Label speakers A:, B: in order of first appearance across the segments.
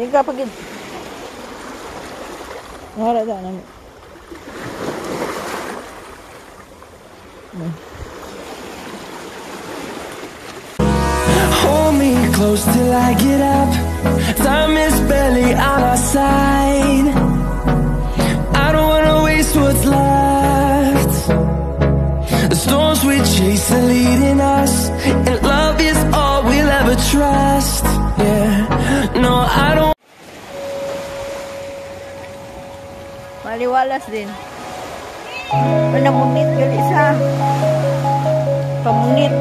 A: Hindi ka pagid. Wala da namin.
B: Hold me close till I get up. Time is barely on our side. I don't wanna waste what's left. The storms we chase are leading us, and love is all we'll ever trust. Yeah, no, I don't.
A: Maliwalas din. Panamunit yun isa. Pamunit.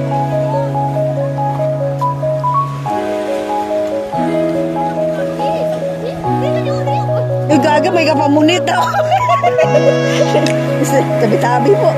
A: Gaga, may kapamunit daw. Tabi-tabi po.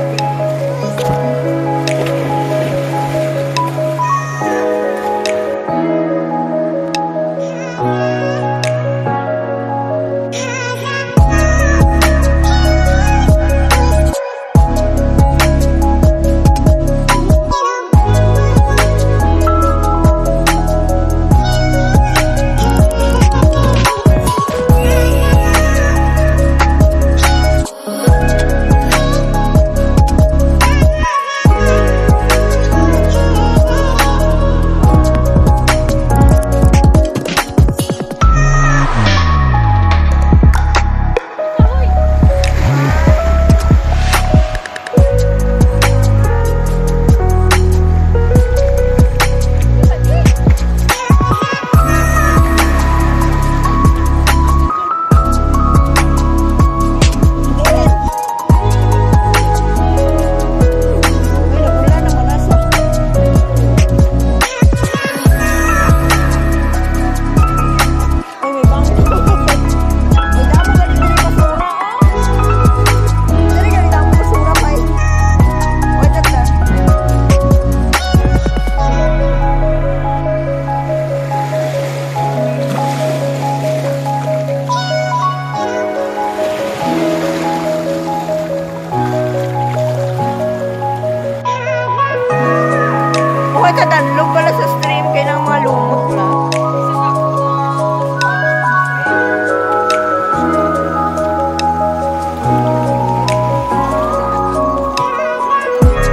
A: Kadanlog pala sa stream kaya nang malumot na.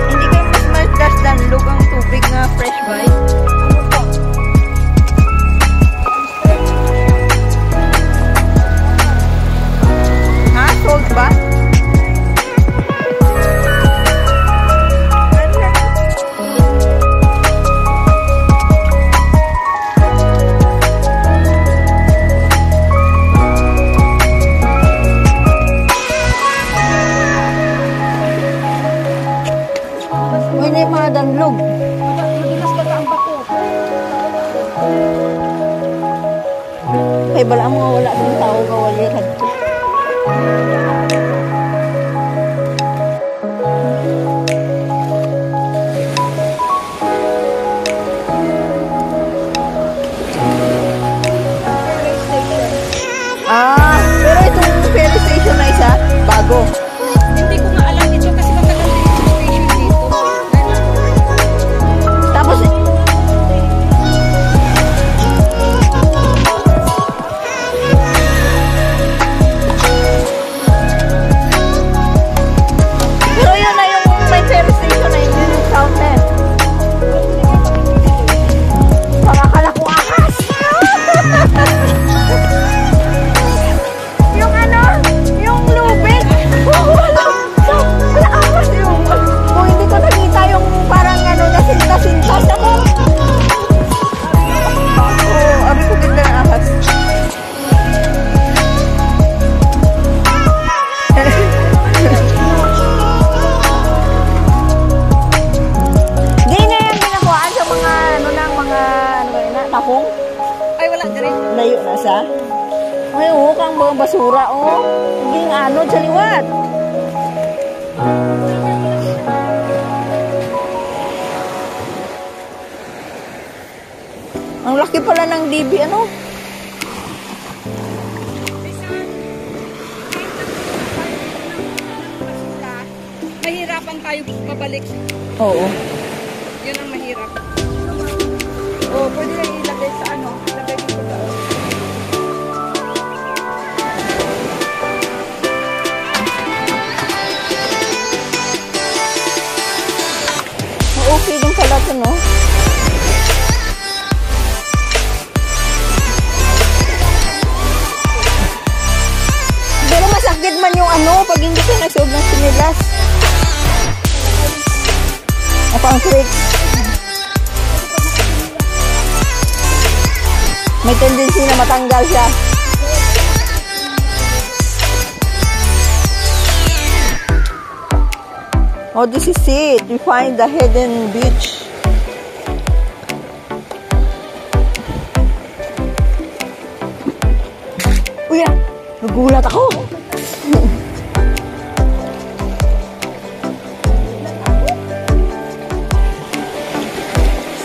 A: Hindi kayo mas maldas danlog ang tubig na fresh by? Ha? Salt ba? Danlog. Madilas ka ang bato. Kay bala mo wala ng tao kawali kadto. Pero itong ferry station na isa, bago.
C: Hindi ko nga alam ito kasi matagal din yung station dito.
A: Tapos pero yun na yung may ferry station na yun yung south end. Pakakala ko ahas! Yung ano? Yung lubid! Wala ahas yung kung hindi ko nakita yung parang ano nasintas ako. Abi ko ganda ng ahas. Di na yan ginakuhaan sa mga ano na tahong.
C: Ay, wala din.
A: Layo na sa. Ay, kang mga basura, Hinging anod sa liwat. Ang laki pala ng DB, ano?
C: Mahirapan tayo pabalik.
A: Oo.
C: Yun ang mahirap. Pwede lang ilagay sa ano. Ilagay dito ba?
A: ano, pag hindi ka nagsuot ng sinilas. Pang trick. May tendency na matanggal siya. Oh, this is it. We find the hidden beach. Uy, nagulat ako.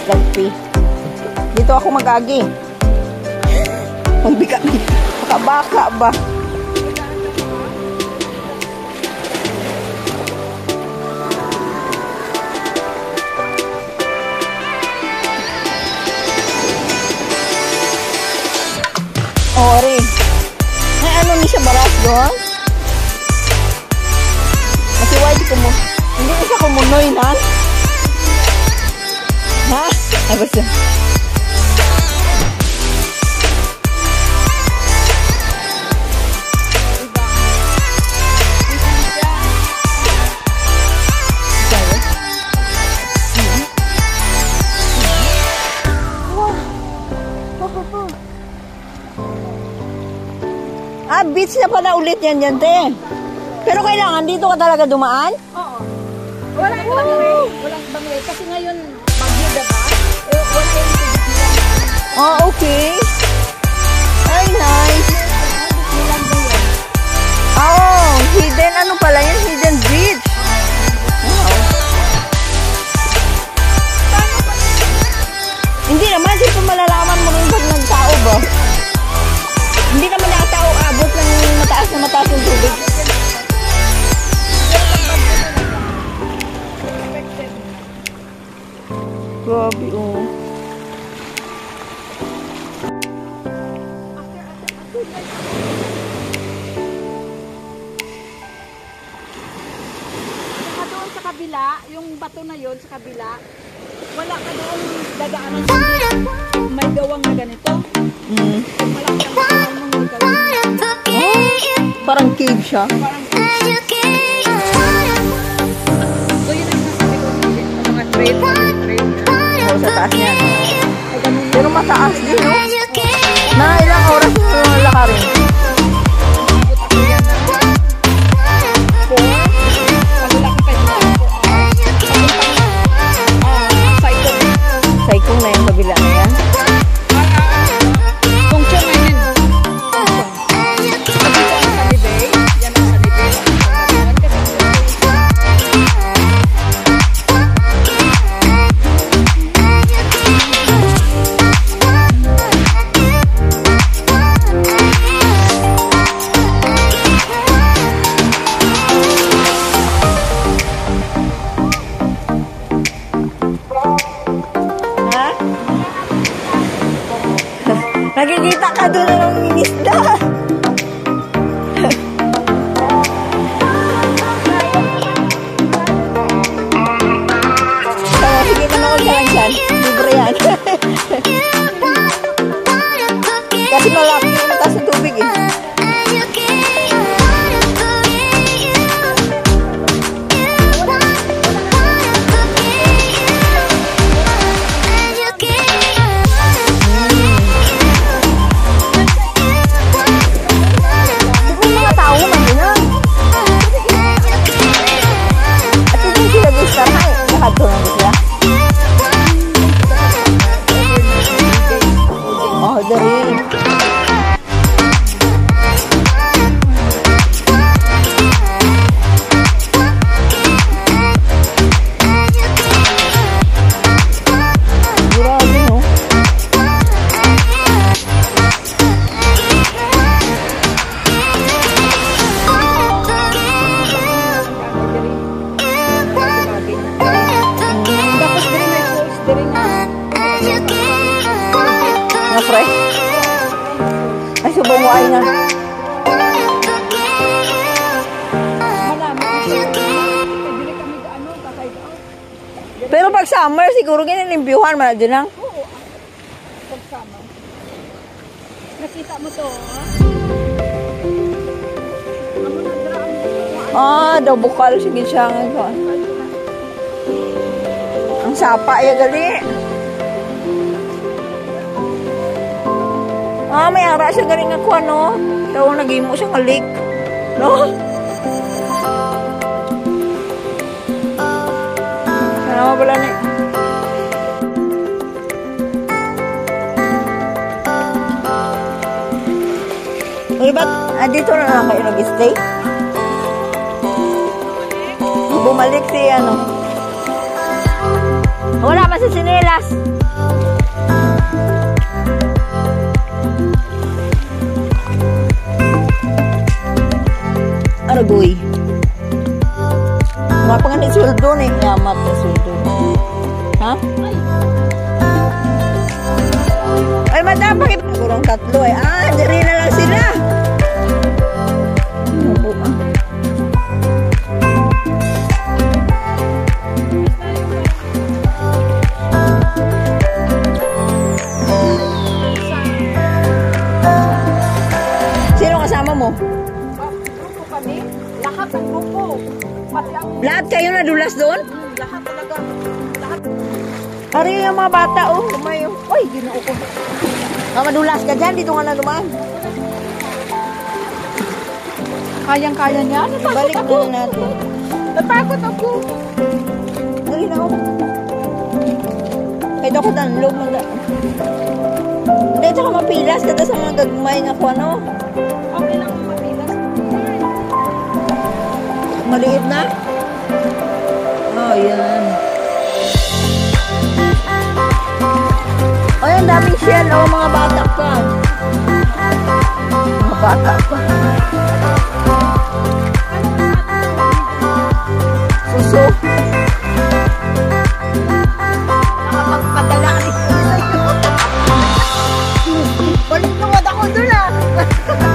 A: Slagpi. Dito ako mag-agi. Ang bika. Baka ba? Ori. May ano ni siya baras doon? Kasi why di ko mo? Hindi ko siya kumunoy na? Ha? Ay basta. Beach na pala ulit yan dyan, te. Pero kailangan dito ka talaga dumaan?
C: Oo. Walang bangway. Walang bangway. Kasi ngayon, bagyo diba? Wala yung tubig nila.
A: Oh, okay. Ay, nice. Oh, hidden ano pala yan? Hidden beach. Wow. Hindi naman, dito malalaman mo rin pag nagtao ba? Hindi naman nakatao abot ng mataas yung tubig. Grabe, oh.
C: Saka doon sa kabila, yung bato na yon sa kabila, wala ka doon dadaanan sa may gawang na ganito. Malaki ang gawang mong may gawang.
A: Parang cave siya.
C: So yun ang sasabi ko ng mga trail.
A: Oh, sa taas niya. Pero mataas din, no? Na ilang oras yung lakarin? Saikong na yung kabila na yan. Nakikita ka doon na ng minisda. So, sige, manood ka lang dyan. Libre yan. Kasi malaki yung mataas ng tubig eh. Fresh. Ay, subong mo ay na. Pero pag summer, siguro ginilimpyuhan man din lang.
C: Oo. Pag summer. Nakita mo to, ha? Amo na
A: Ah, daw bukal. Sige siya nga. Ang sapa ya gali. Ah, may ara siya gali nga kuha, no? Daw nagimo siya nga leak. No? Ano pala ni? Uy, ba't dito na lang kayo nag-stay? Bumalik si ano? Wala pa si Sinelas. Aragoy. Wala pa nga ni sweldo ni. Yamat na sweldo. Ha? Ay, madam, pakipagurong tatlo eh. Ah, diri na lang sila. Ano po ah? Sino kasama mo?
C: Grupo kami. Lahat ng grupo. Pati ang
A: Lahat kayo nadulas doon?
C: lahat talaga. Lahat.
A: Hari yung mga bata, oh. Tumayo. Uy, ginoo ko. Madulas ka dyan, dito nga na dumaan.
C: Kayang-kaya niya.
A: Balik na natin.
C: Natakot ako.
A: Dali na, oh. Kahit ako tanlog, hindi, tsaka mapilas. Kata sa mga gagmay nga ko, ano.
C: Okay lang yung mapilas.
A: Maliit na. Oh, yan. Ay, ang daming shell. Oh, mga bata pa. Mga bata pa. Suso. Nakapagpadala ka rin. Balik na ako doon ah.